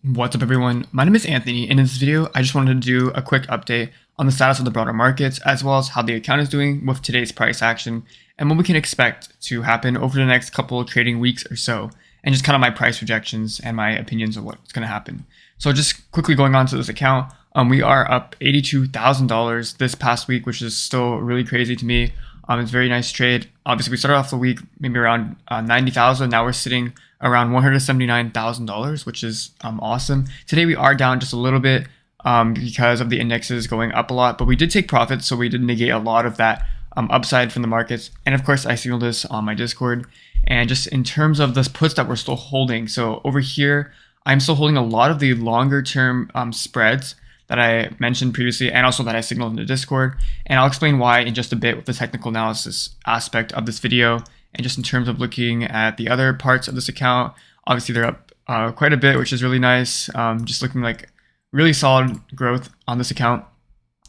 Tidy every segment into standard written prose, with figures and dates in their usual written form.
What's up everyone, my name is Anthony, and in this video I just wanted to do a quick update on the status of the broader markets as well as how the account is doing with today's price action and what we can expect to happen over the next couple of trading weeks or so, and just kind of my price projections and my opinions of what's going to happen. So just quickly going on to this account, we are up $82,000 this past week, which is still really crazy to me. It's a very nice trade. Obviously we started off the week maybe around 90,000. Now we're sitting around $179,000, which is awesome. Today we are down just a little bit because of the indexes going up a lot, but we did take profits, so we did negate a lot of that upside from the markets. And of course I signaled this on my Discord. And just in terms of the puts that we're still holding, so over here I'm still holding a lot of the longer term spreads that I mentioned previously, and also that I signaled in the Discord, and I'll explain why in just a bit with the technical analysis aspect of this video. And just in terms of looking at the other parts of this account, obviously they're up quite a bit, which is really nice. Just looking like really solid growth on this account,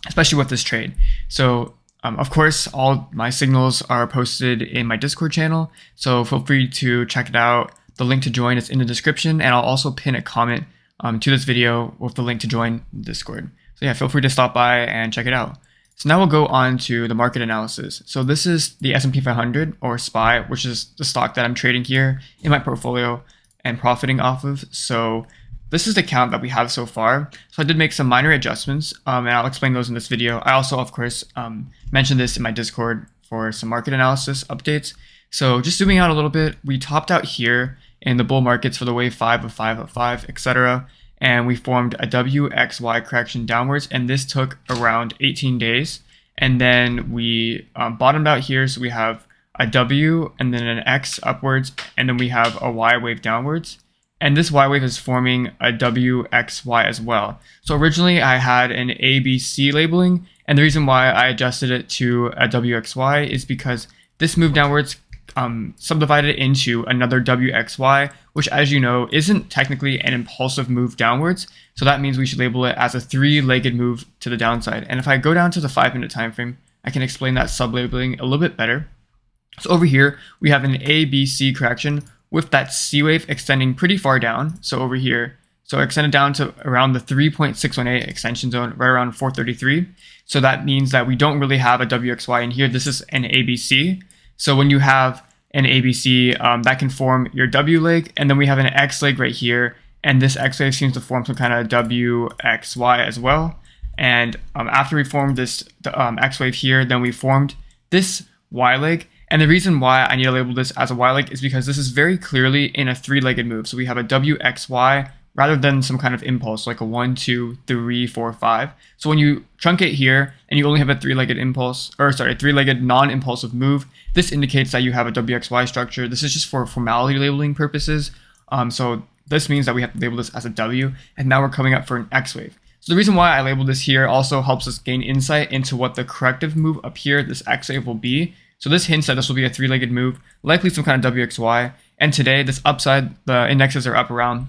especially with this trade. So of course, all my signals are posted in my Discord channel, so feel free to check it out. The link to join is in the description, and I'll also pin a comment to this video with the link to join Discord. So yeah, feel free to stop by and check it out. So now we'll go on to the market analysis. So this is the SP500 or SPY, which is the stock that I'm trading here in my portfolio and profiting off of. So this is the count that we have so far. So I did make some minor adjustments, and I'll explain those in this video. I also, of course, mentioned this in my Discord for some market analysis updates. So just zooming out a little bit, we topped out here in the bull markets for the wave 5 of 5 of 5, etc. And we formed a WXY correction downwards, and this took around 18 days. And then we bottomed out here, so we have a W and then an X upwards, and then we have a Y wave downwards. And this Y wave is forming a WXY as well. So originally I had an ABC labeling, and the reason why I adjusted it to a WXY is because this move downwards subdivided into another WXY, which, as you know, isn't technically an impulsive move downwards. So that means we should label it as a three-legged move to the downside. And if I go down to the 5-minute time frame, I can explain that sub-labeling a little bit better. So over here, we have an ABC correction with that C wave extending pretty far down. So over here, so extended down to around the 3.618 extension zone, right around 433. So that means that we don't really have a WXY in here. This is an ABC. So when you have an ABC, that can form your W leg, and then we have an X leg right here, and this X wave seems to form some kind of WXY as well. And after we formed this X wave here, then we formed this Y leg. And the reason why I need to label this as a Y leg is because this is very clearly in a three-legged move. So we have a WXY rather than some kind of impulse like a 1, 2, 3, 4, 5. So when you truncate here and you only have a three-legged three-legged non-impulsive move, this indicates that you have a WXY structure. This is just for formality labeling purposes. So this means that we have to label this as a W, and now we're coming up for an X wave. So the reason why I labeled this here also helps us gain insight into what the corrective move up here, this X wave, will be. So this hints that this will be a three-legged move, likely some kind of WXY. And today, this upside, the indexes are up around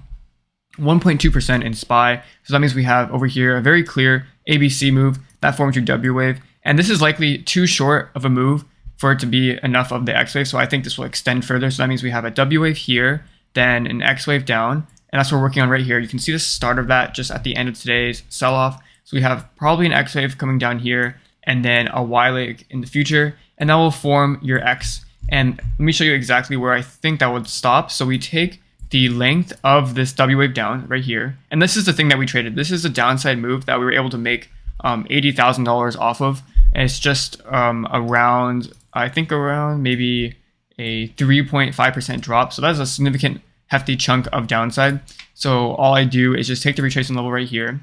1.2% in SPY. So that means we have over here a very clear ABC move that forms your W wave. And this is likely too short of a move for it to be enough of the X wave. So I think this will extend further. So that means we have a W wave here, then an X wave down. And that's what we're working on right here. You can see the start of that just at the end of today's sell-off. So we have probably an X wave coming down here, and then a Y leg in the future. And that will form your X. And let me show you exactly where I think that would stop. So we take the length of this W wave down right here. And this is the thing that we traded. This is a downside move that we were able to make $80,000 off of. And it's just around maybe a 3.5% drop. So that's a significant hefty chunk of downside. So all I do is just take the retracement level right here.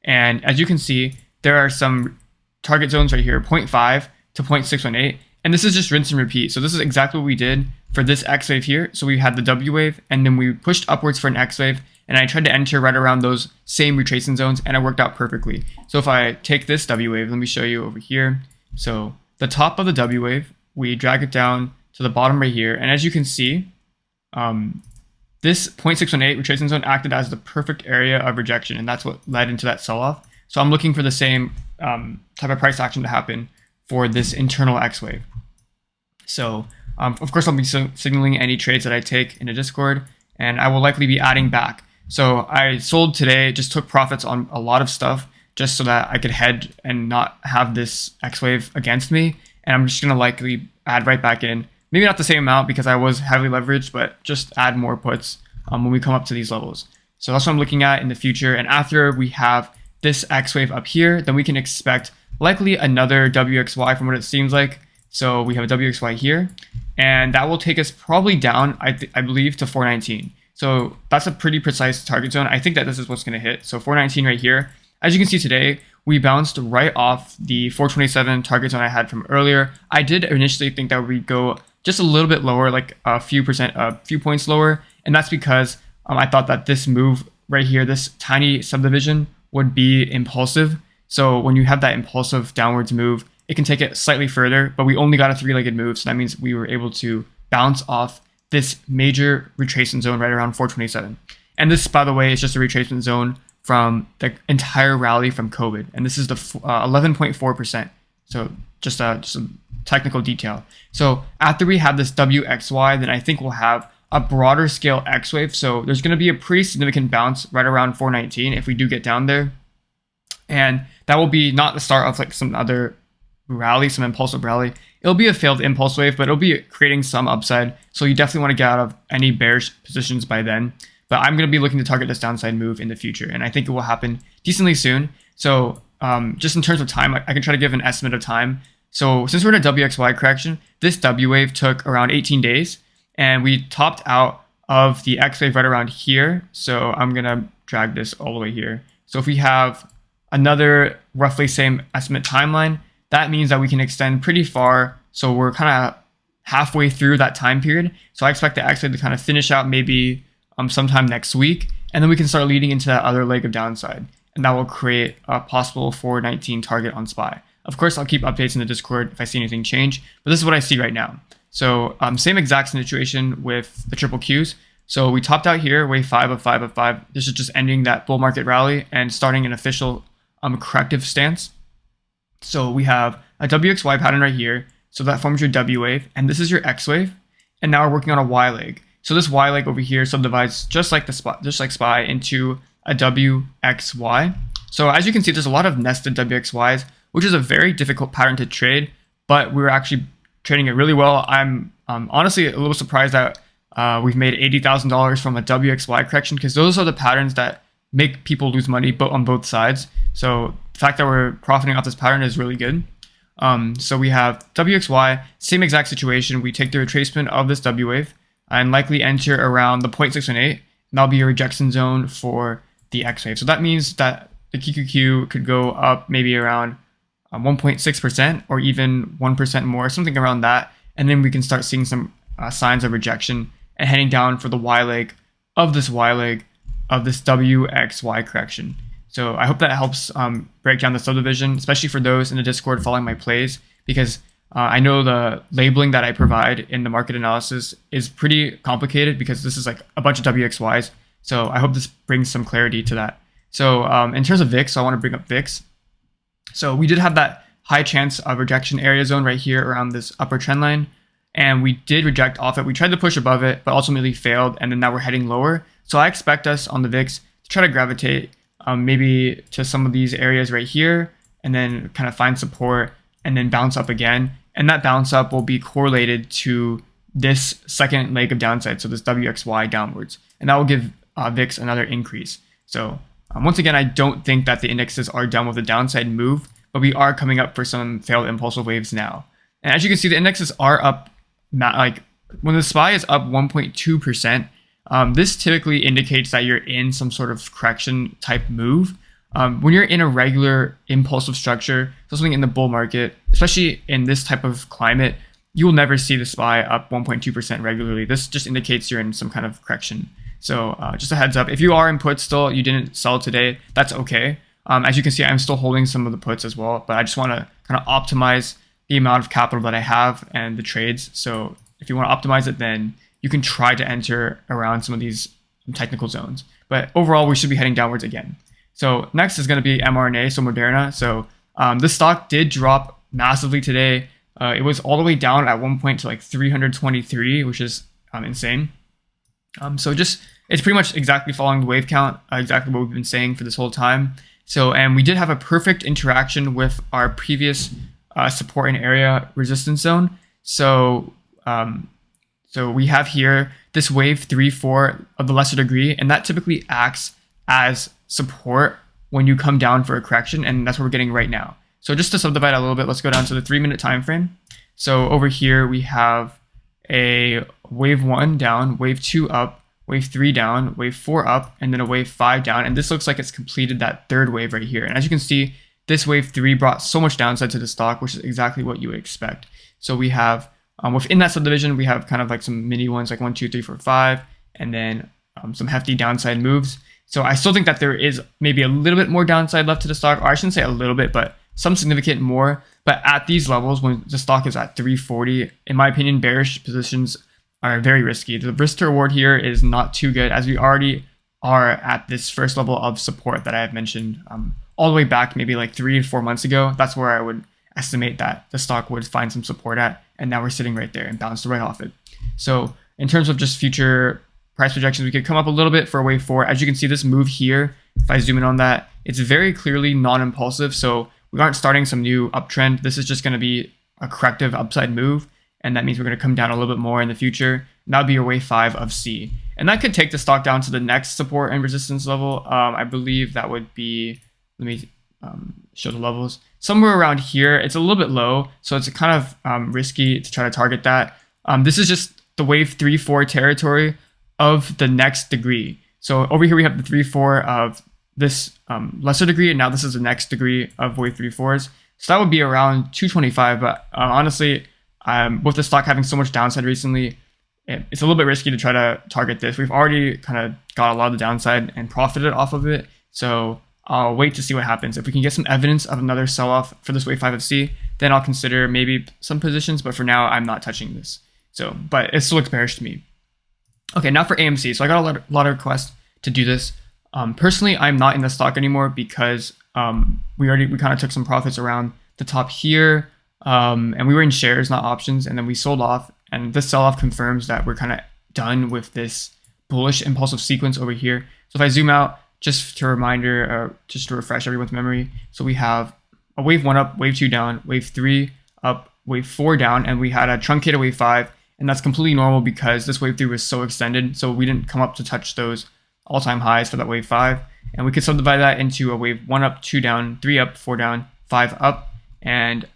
And as you can see, there are some target zones right here, 0.5 to 0.618. And this is just rinse and repeat. So this is exactly what we did for this X wave here. So we had the W wave, and then we pushed upwards for an X wave, and I tried to enter right around those same retracement zones, and it worked out perfectly. So if I take this W wave, let me show you over here. So the top of the W wave, we drag it down to the bottom right here. And as you can see, this 0.618 retracement zone acted as the perfect area of rejection, and that's what led into that sell-off. So I'm looking for the same type of price action to happen for this internal X wave. So of course, I'll be signaling any trades that I take in a Discord, and I will likely be adding back So I sold today, just took profits on a lot of stuff just so that I could hedge and not have this X wave against me. And I'm just going to likely add right back in. Maybe not the same amount because I was heavily leveraged, but just add more puts when we come up to these levels. So that's what I'm looking at in the future. And after we have this X wave up here, then we can expect likely another WXY from what it seems like. So we have a WXY here, and that will take us probably down, I believe, to 419. So that's a pretty precise target zone. I think that this is what's going to hit. So 419 right here. As you can see today, we bounced right off the 427 target zone I had from earlier. I did initially think that we'd go just a little bit lower, like a few points lower. And that's because I thought that this move right here, this tiny subdivision, would be impulsive. So when you have that impulsive downwards move, it can take it slightly further, but we only got a three-legged move. So that means we were able to bounce off this major retracement zone right around 427. And this, by the way, is just a retracement zone from the entire rally from COVID. And this is the 11.4%. So just a technical detail. So after we have this WXY, then I think we'll have a broader scale X wave. So there's going to be a pretty significant bounce right around 419 if we do get down there. And that will be not the start of like some other rally, some impulsive rally. It'll be a failed impulse wave, but it'll be creating some upside. So you definitely want to get out of any bearish positions by then. But I'm going to be looking to target this downside move in the future. And I think it will happen decently soon. So just in terms of time, I can try to give an estimate of time. So since we're in a WXY correction, this W wave took around 18 days. And we topped out of the X wave right around here. So I'm going to drag this all the way here. So if we have another roughly same estimate timeline, that means that we can extend pretty far. So we're kind of halfway through that time period. So I expect the X wave to kind of finish out maybe sometime next week. And then we can start leading into that other leg of downside. And that will create a possible 419 target on SPY. Of course, I'll keep updates in the Discord if I see anything change. But this is what I see right now. So same exact situation with the triple Qs. So we topped out here, wave 5 of 5 of 5. This is just ending that bull market rally and starting an official corrective stance. So we have a WXY pattern right here. So that forms your W wave, and this is your X wave. And now we're working on a Y leg. So this Y leg over here subdivides just like SPY into a WXY. So as you can see, there's a lot of nested WXYs, which is a very difficult pattern to trade, but we're actually trading it really well. I'm honestly a little surprised that we've made $80,000 from a WXY correction, because those are the patterns that make people lose money on both sides. So the fact that we're profiting off this pattern is really good. So we have WXY, same exact situation. We take the retracement of this W wave and likely enter around the 0.618, and that'll be a rejection zone for the X wave. So that means that the QQQ could go up maybe around 1.6% or even 1% more, something around that. And then we can start seeing some signs of rejection and heading down for the Y leg of this WXY correction. So I hope that helps break down the subdivision, especially for those in the Discord following my plays, because I know the labeling that I provide in the market analysis is pretty complicated because this is like a bunch of WXYs. So I hope this brings some clarity to that. So in terms of VIX, I want to bring up VIX. So we did have that high chance of rejection area zone right here around this upper trend line. And we did reject off it. We tried to push above it, but ultimately failed. And then now we're heading lower. So I expect us on the VIX to try to gravitate maybe to some of these areas right here, and then kind of find support and then bounce up again. And that bounce up will be correlated to this second leg of downside. So this WXY downwards. And that will give VIX another increase. So once again, I don't think that the indexes are done with the downside move, but we are coming up for some failed impulsive waves now. And as you can see, the indexes are up, like when the SPY is up 1.2%, this typically indicates that you're in some sort of correction type move. When you're in a regular impulsive structure, so something in the bull market, especially in this type of climate, you will never see the SPY up 1.2% regularly. This just indicates you're in some kind of correction. So just a heads up, if you are in puts still, you didn't sell today, that's okay. As you can see, I'm still holding some of the puts as well, but I just want to kind of optimize the amount of capital that I have and the trades. So if you want to optimize it, then you can try to enter around some of these technical zones. But overall, we should be heading downwards again. So next is going to be mRNA, so Moderna. So this stock did drop massively today. It was all the way down at one point to like 323, which is insane. So just it's pretty much exactly following the wave count, exactly what we've been saying for this whole time. So, and we did have a perfect interaction with our previous support and area resistance zone. So, so we have here this wave 3-4 of the lesser degree, and that typically acts as support when you come down for a correction, and that's what we're getting right now. So just to subdivide a little bit, let's go down to the 3-minute time frame. So over here we have a wave 1 down, wave 2 up, wave 3 down, wave 4 up, and then a wave 5 down. And this looks like it's completed that third wave right here. And as you can see, this wave 3 brought so much downside to the stock, which is exactly what you would expect. So we have within that subdivision, we have kind of like some mini ones like 1, 2, 3, 4, 5, and then some hefty downside moves. So I still think that there is maybe a little bit more downside left to the stock, or I shouldn't say a little bit, but some significant more. But at these levels, when the stock is at 340, in my opinion, bearish positions are very risky. The risk to reward here is not too good, as we already are at this first level of support that I have mentioned all the way back maybe like 3 or 4 months ago. That's where I would estimate that the stock would find some support at, and now we're sitting right there and bounced right off it. So in terms of just future price projections, we could come up a little bit for wave 4. As you can see, this move here, if I zoom in on that, it's very clearly non-impulsive. So we aren't starting some new uptrend. This is just going to be a corrective upside move, and that means we're going to come down a little bit more in the future. And that would be your wave 5 of C. And that could take the stock down to the next support and resistance level. I believe that would be, let me show the levels, somewhere around here. It's a little bit low, so it's kind of risky to try to target that. This is just the wave 3-4 territory of the next degree. So over here we have the 3-4 of this lesser degree, and now this is the next degree of wave 3-4s. So that would be around 225. But honestly, with the stock having so much downside recently, it's a little bit risky to try to target this. We've already kind of got a lot of the downside and profited off of it. So I'll wait to see what happens. If we can get some evidence of another sell-off for this wave 5 of C, then I'll consider maybe some positions. But for now, I'm not touching this. So, but it still looks bearish to me. Okay, now for AMC. So I got a lot of requests to do this. Personally, I'm not in the stock anymore because we kind of took some profits around the top here, and we were in shares, not options, and then we sold off. And this sell-off confirms that we're kind of done with this bullish impulsive sequence over here. So if I zoom out, just to reminder, just to refresh everyone's memory, so we have a wave 1 up, wave 2 down, wave 3 up, wave 4 down, and we had a truncated wave 5. And that's completely normal because this wave 3 was so extended, so we didn't come up to touch those all-time highs for that wave 5. And we could subdivide that into a wave 1 up, 2 down, 3 up, 4 down, 5 up. And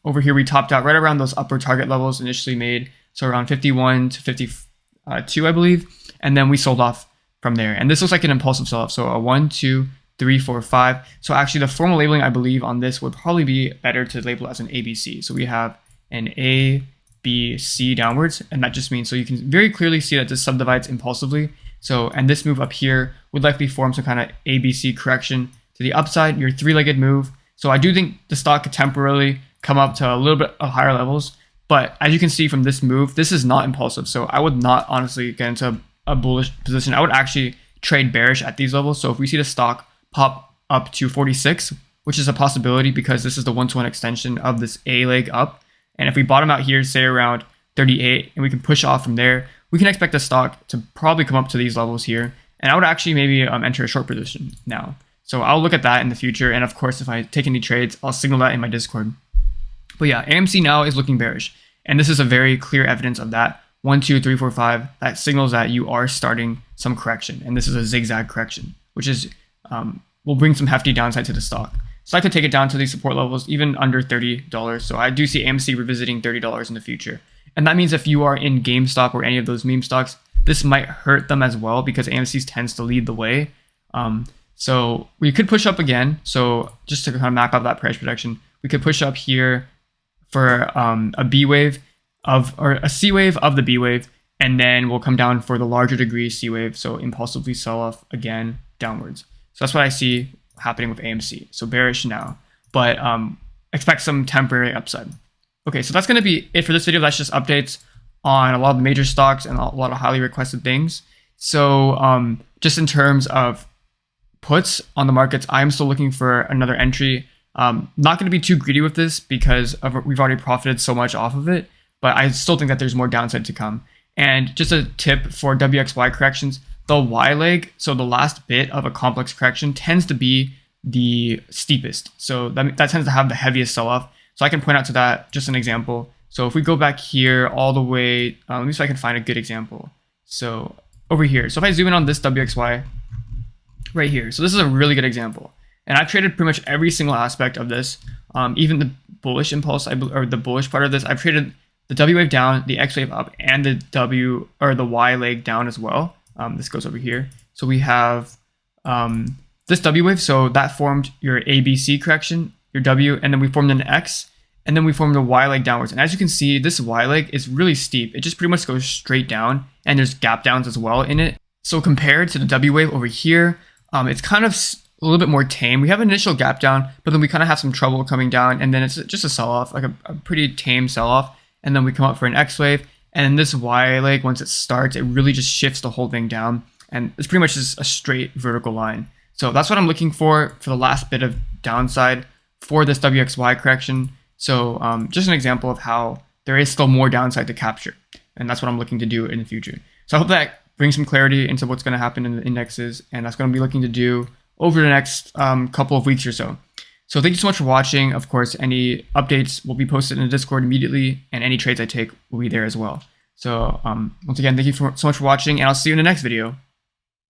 over here we topped out right around those upper target levels initially made, so around 51 to 52, I believe. And then we sold off from there. And this looks like an impulsive sell-off, so a 1, 2, 3, 4, 5. So actually the formal labeling, I believe, on this would probably be better to label as an ABC. So we have an A, B, C downwards, and that just means, so you can very clearly see that this subdivides impulsively. So, and this move up here would likely form some kind of ABC correction to the upside, your 3-legged move. So I do think the stock could temporarily come up to a little bit of higher levels, but as you can see from this move, this is not impulsive. So I would not honestly get into a bullish position. I would actually trade bearish at these levels. So if we see the stock pop up to 46, which is a possibility because this is the 1-to-1 extension of this A leg up, and if we bottom out here, say around 38, and we can push off from there, we can expect the stock to probably come up to these levels here. And I would actually maybe enter a short position now. So I'll look at that in the future. And of course, if I take any trades, I'll signal that in my Discord. But yeah, AMC now is looking bearish. And this is a very clear evidence of that. 1, 2, 3, 4, 5. That signals that you are starting some correction. And this is a zigzag correction, which is will bring some hefty downside to the stock. So I could take it down to these support levels, even under $30. So I do see AMC revisiting $30 in the future. And that means if you are in GameStop or any of those meme stocks, this might hurt them as well because AMC tends to lead the way. So we could push up again. So just to kind of map out that price projection, we could push up here for a B wave or a C wave of the B wave, and then we'll come down for the larger degree C wave. So impulsively sell off again downwards. So that's what I see happening with AMC. So bearish now, but expect some temporary upside. Okay, so that's going to be it for this video. That's just updates on a lot of the major stocks and a lot of highly requested things. So just in terms of puts on the markets, I'm still looking for another entry. Not going to be too greedy with this because we've already profited so much off of it, but I still think that there's more downside to come. And just a tip for WXY corrections, the Y leg, so the last bit of a complex correction, tends to be the steepest. So that tends to have the heaviest sell-off. So I can point out to that just an example. So if we go back here all the way, let me see if I can find a good example. So over here, so if I zoom in on this WXY right here, so this is a really good example. And I've traded pretty much every single aspect of this, even the bullish impulse, or the bullish part of this. I've traded the W wave down, the X wave up, and the Y leg down as well. This goes over here. So we have this W wave, so that formed your ABC correction, your W, and then we formed an X, and then we formed a Y leg downwards. And as you can see, this Y leg is really steep. It just pretty much goes straight down, and there's gap downs as well in it. So compared to the W wave over here, it's kind of a little bit more tame. We have an initial gap down, but then we kind of have some trouble coming down, and then it's just a sell-off, like a pretty tame sell-off. And then we come up for an X wave, and this Y leg, once it starts, it really just shifts the whole thing down, and it's pretty much just a straight vertical line. So that's what I'm looking for the last bit of downside for this WXY correction. So just an example of how there is still more downside to capture, and that's what I'm looking to do in the future. So I hope that brings some clarity into what's going to happen in the indexes, and that's going to be looking to do over the next couple of weeks or so. So thank you so much for watching. Of course, any updates will be posted in the Discord immediately, and any trades I take will be there as well. So once again, thank you so much for watching, and I'll see you in the next video.